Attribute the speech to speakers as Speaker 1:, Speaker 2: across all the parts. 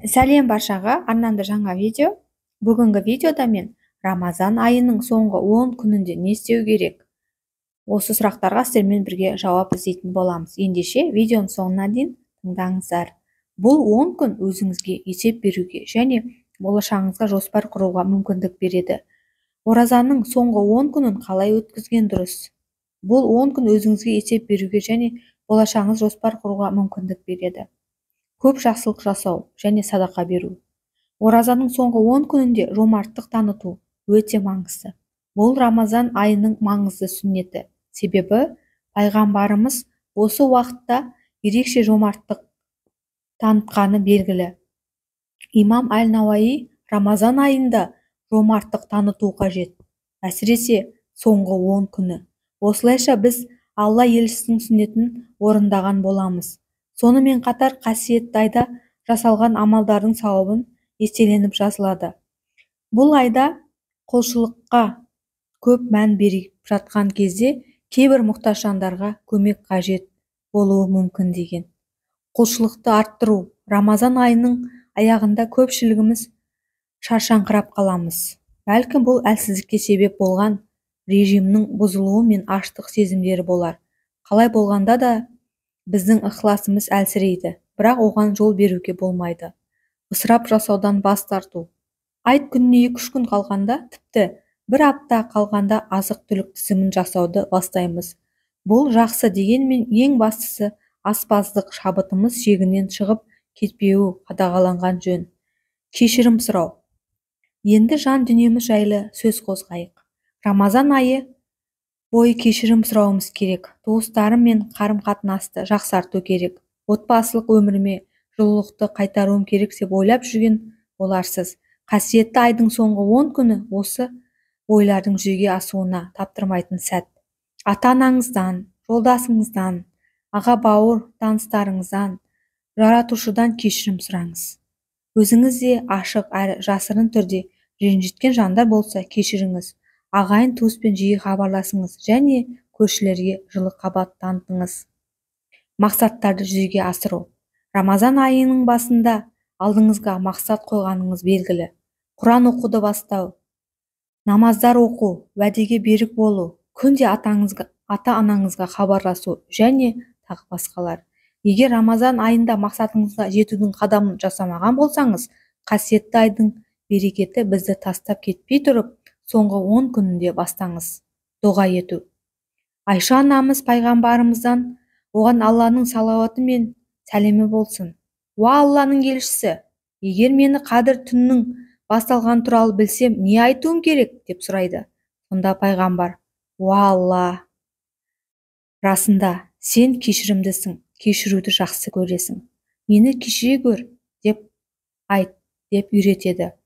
Speaker 1: Сәлем баршаға, арнамды жаңа видео. Бүгінгі видеода мен Рамазан айының соңғы 10 күнінде не істеу керек? Осы сұрақтарға сіздермен бірге жауап іздейтін боламыз. Ендеше видеоның соңына дейін тыңдаңыздар. Бұл 10 күн өзіңізге есеп беруге және болашағыңызға жоспар құруға мүмкіндік береді. Оразаның соңғы 10 күнін қалай өткізген дұрыс? Бұл 10 күн өзіңізге есеп беруге және болашағыңыз жоспар құруға мүмкіндік береді. Көп жақсылық жасау және садақа беру. Оразаның соңғы 10 күнінде жомарттық таныту өте маңызды. Бұл Рамазан айының маңызды сүннеті. Себебі пайғамбарымыз осы уақытта ерекше жомарттық танытқаны белгілі. Имам Әл-Науаи Рамазан айында жомарттық таныту қажет, әсіресе соңғы 10 күні. Осылайша біз Алла елшісінің сүннетін орындаған боламыз. Сонымен қатар қасиетті айда жасалған амалдардың сауабын естеленіп жазылады. Бұл айда құлшылыққа көп мән беріп жатқан кезде кейбір мұқтаж жандарға көмек қажет болуы мүмкін деген. Құлшылықты арттыру. Рамазан айының аяғында көпшілігіміз шаршаңқырап қаламыз. Бәлкім бұл әлсіздікке себеп болған режимнің бұзылуы мен аштық сезімдері болар. Қалай болғанда да біздің ықыласымыз әлсірейді, бірақ оған жол беруге болмайды. Ысырап жасаудан бас тарту. Айт күніне 2-3 күн қалғанда, тіпті бір апта қалғанда азық-түлік тізімін жасауды бастаймыз. Бұл жақсы, дегенмен ең бастысы аспаздық шабытымыз шегінен шығып кетпеуі қадағаланған жөн. Кешірім сұрау. Енді жан дүниеміз жайлы сөз қозғайық. Рамазан айы бойы кешірім сұрауымыз керек. Туыстарым мен қарым-қатынасты жақсарту керек. Отбасылық өміріме жылулықты қайтаруым керек деп ойлап жүрген боларсыз. Қасиетті айдың соңғы 10 күні осы ойлардың жүзеге асуына таптырмайтын сәт. Ата-анаңыздан, жолдасыңыздан, аға-бауыр таныстарыңыздан, жаратушыдан кешірім сұраңыз. Өзіңіз де ашық әрі жасырын түрде ренжіткен жандар болса кешіріңіз. Ағайын туыспен жиі хабарласыңыз және көршілерге жылы қабат танытыңыз. Мақсаттарды жүзеге асыру. Рамазан айының басында алдыңызға мақсат қойғаныңыз белгілі. Құран оқуды бастау, намаздар оқу, уәдеге берік болу, күнде ата-анаңызға хабарласу және тағы басқалар. Егер Рамазан айында мақсатыңызға жетудің қадамын жасамаған болсаңыз, қасиетті айдың берекеті бізді тастап кетпей тұрып, соңғы 10 күнінде бастаңыз. Дұға ету. Айша анамыз пайғамбарымыздан оған Алланың салауаты мен сәлемі болсын. Уа Алланың елшісі, егер мені қадір түннің басталған туралы білсем, не айтуым керек деп сұрайды. Сонда пайғамбар: уа Алла, расында сен кешірімдісің, кешіруді жақсы көресің. Мені кешіре көр деп айт деп үйретеді.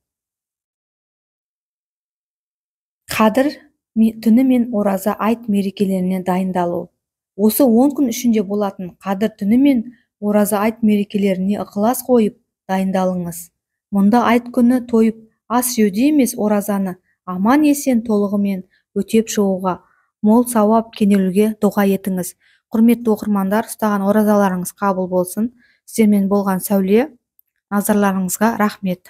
Speaker 1: Қадір түні мен ораза айт мерекелеріне дайындалу. Осы 10 күн ішінде болатын қадір түні мен ораза айт мерекелеріне ықылас қойып дайындалыңыз. Мұнда айт күні тойып ас жеуде емес, оразаны аман есен толығымен өтеп шығуға, мол сауап кенелуге дұға етіңіз. Құрметті оқырмандар, ұстаған оразаларыңыз қабыл болсын. Сіздермен болған Сәуле. Назарларыңызға рахмет.